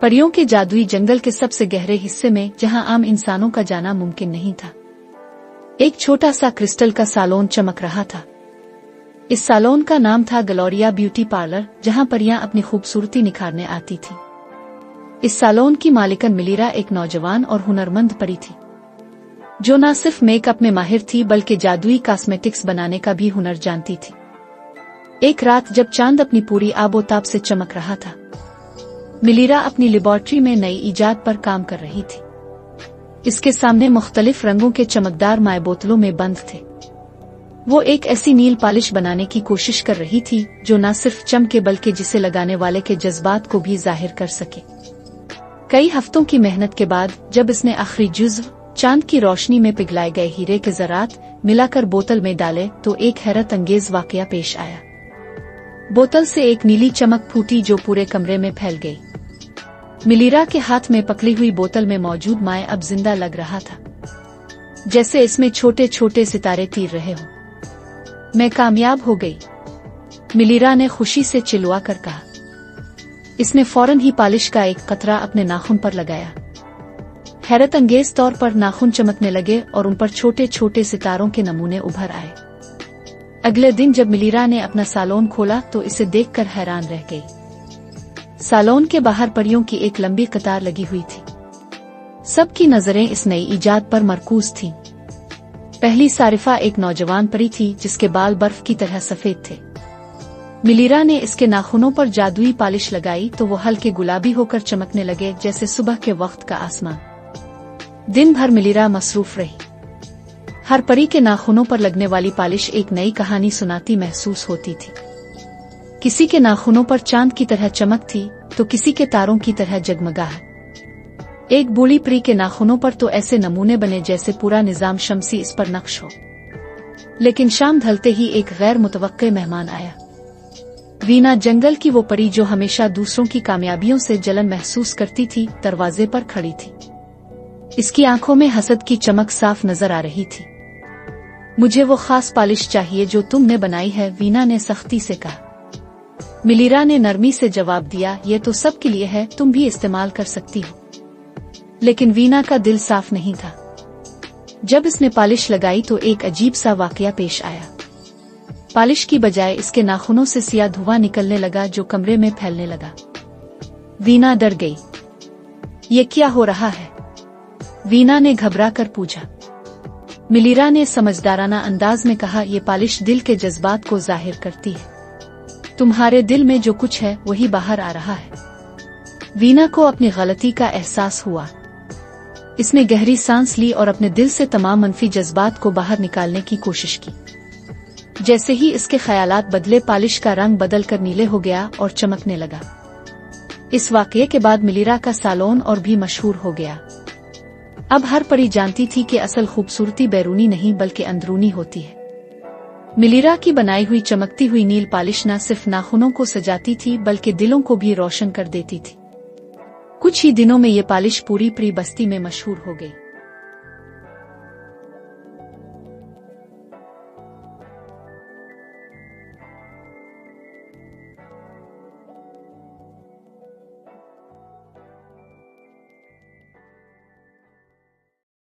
परियों के जादुई जंगल के सबसे गहरे हिस्से में, जहां आम इंसानों का जाना मुमकिन नहीं था, एक छोटा सा क्रिस्टल का सालोन चमक रहा था। इस सालोन का नाम था ग्लोरिया ब्यूटी पार्लर, जहां परियां अपनी खूबसूरती निखारने आती थी। इस सालोन की मालिकन मिलीरा एक नौजवान और हुनरमंद परी थी, जो न सिर्फ मेकअप में माहिर थी बल्कि जादुई कॉस्मेटिक्स बनाने का भी हुनर जानती थी। एक रात जब चांद अपनी पूरी आबोताब से चमक रहा था, मिलीरा अपनी लेबोरेटरी में नई इजाद पर काम कर रही थी। इसके सामने मुख्तलिफ रंगों के चमकदार माय बोतलों में बंद थे। वो एक ऐसी नील पॉलिश बनाने की कोशिश कर रही थी जो न सिर्फ चमके बल्कि जिसे लगाने वाले के जज्बात को भी जाहिर कर सके। कई हफ्तों की मेहनत के बाद जब इसने आखिरी जुज़्व चांद की रोशनी में पिघलाए गए हीरे के ज़रात मिलाकर बोतल में डाले तो एक हैरत अंगेज वाकया पेश आया। बोतल से एक नीली चमक फूटी जो पूरे कमरे में फैल गई। मिलीरा के हाथ में पकड़ी हुई बोतल में मौजूद माय अब जिंदा लग रहा था, जैसे इसमें छोटे छोटे सितारे तीर रहे हों। मैं कामयाब हो गई, मिलीरा ने खुशी से चिल्ला कर कहा। इसने फौरन ही पॉलिश का एक कतरा अपने नाखून पर लगाया। हैरत अंगेज तौर पर नाखून चमकने लगे और उन पर छोटे छोटे सितारों के नमूने उभर आए। अगले दिन जब मिलीरा ने अपना सालोन खोला तो इसे देखकर हैरान रह गई। सालोन के बाहर परियों की एक लंबी कतार लगी हुई थी। सबकी नजरें इस नई इजाद पर मरकूज थीं। पहली सारिफा एक नौजवान परी थी जिसके बाल बर्फ की तरह सफेद थे। मिलीरा ने इसके नाखूनों पर जादुई पॉलिश लगाई तो वो हल्के गुलाबी होकर चमकने लगे जैसे सुबह के वक्त का आसमान। दिन भर मिलीरा मसरूफ रही। हर परी के नाखूनों पर लगने वाली पॉलिश एक नई कहानी सुनाती महसूस होती थी। किसी के नाखूनों पर चांद की तरह चमक थी तो किसी के तारों की तरह जगमगाहट। एक बूढ़ी परी के नाखूनों पर तो ऐसे नमूने बने जैसे पूरा निजाम शमसी इस पर नक्श हो। लेकिन शाम ढलते ही एक गैर मुतवक्के मेहमान आया। वीना, जंगल की वो परी जो हमेशा दूसरों की कामयाबियों से जलन महसूस करती थी, दरवाजे पर खड़ी थी। इसकी आंखों में हसद की चमक साफ नजर आ रही थी। मुझे वो खास पॉलिश चाहिए जो तुमने बनाई है, वीना ने सख्ती से कहा। मिलीरा ने नरमी से जवाब दिया, ये तो सबके लिए है, तुम भी इस्तेमाल कर सकती हो। लेकिन वीना का दिल साफ नहीं था। जब इसने पॉलिश लगाई तो एक अजीब सा वाकया पेश आया। पॉलिश की बजाय इसके नाखूनों से सिया धुआं निकलने लगा जो कमरे में फैलने लगा। वीना डर गई। ये क्या हो रहा है? वीना ने घबरा कर पूछा। मिलीरा ने समझदाराना अंदाज में कहा, ये पॉलिश दिल के जज्बात को जाहिर करती है। तुम्हारे दिल में जो कुछ है वही बाहर आ रहा है। वीना को अपनी गलती का एहसास हुआ। इसने गहरी सांस ली और अपने दिल से तमाम मनफी जज्बात को बाहर निकालने की कोशिश की। जैसे ही इसके ख्यालात बदले, पॉलिश का रंग बदल कर नीले हो गया और चमकने लगा। इस वाकये के बाद मिलीरा का सालोन और भी मशहूर हो गया। अब हर परी जानती थी कि असल खूबसूरती बैरूनी नहीं बल्कि अंदरूनी होती है। मिलीरा की बनाई हुई चमकती हुई नील पॉलिश न सिर्फ नाखूनों को सजाती थी बल्कि दिलों को भी रोशन कर देती थी। कुछ ही दिनों में ये पॉलिश पूरी परी बस्ती में मशहूर हो गई।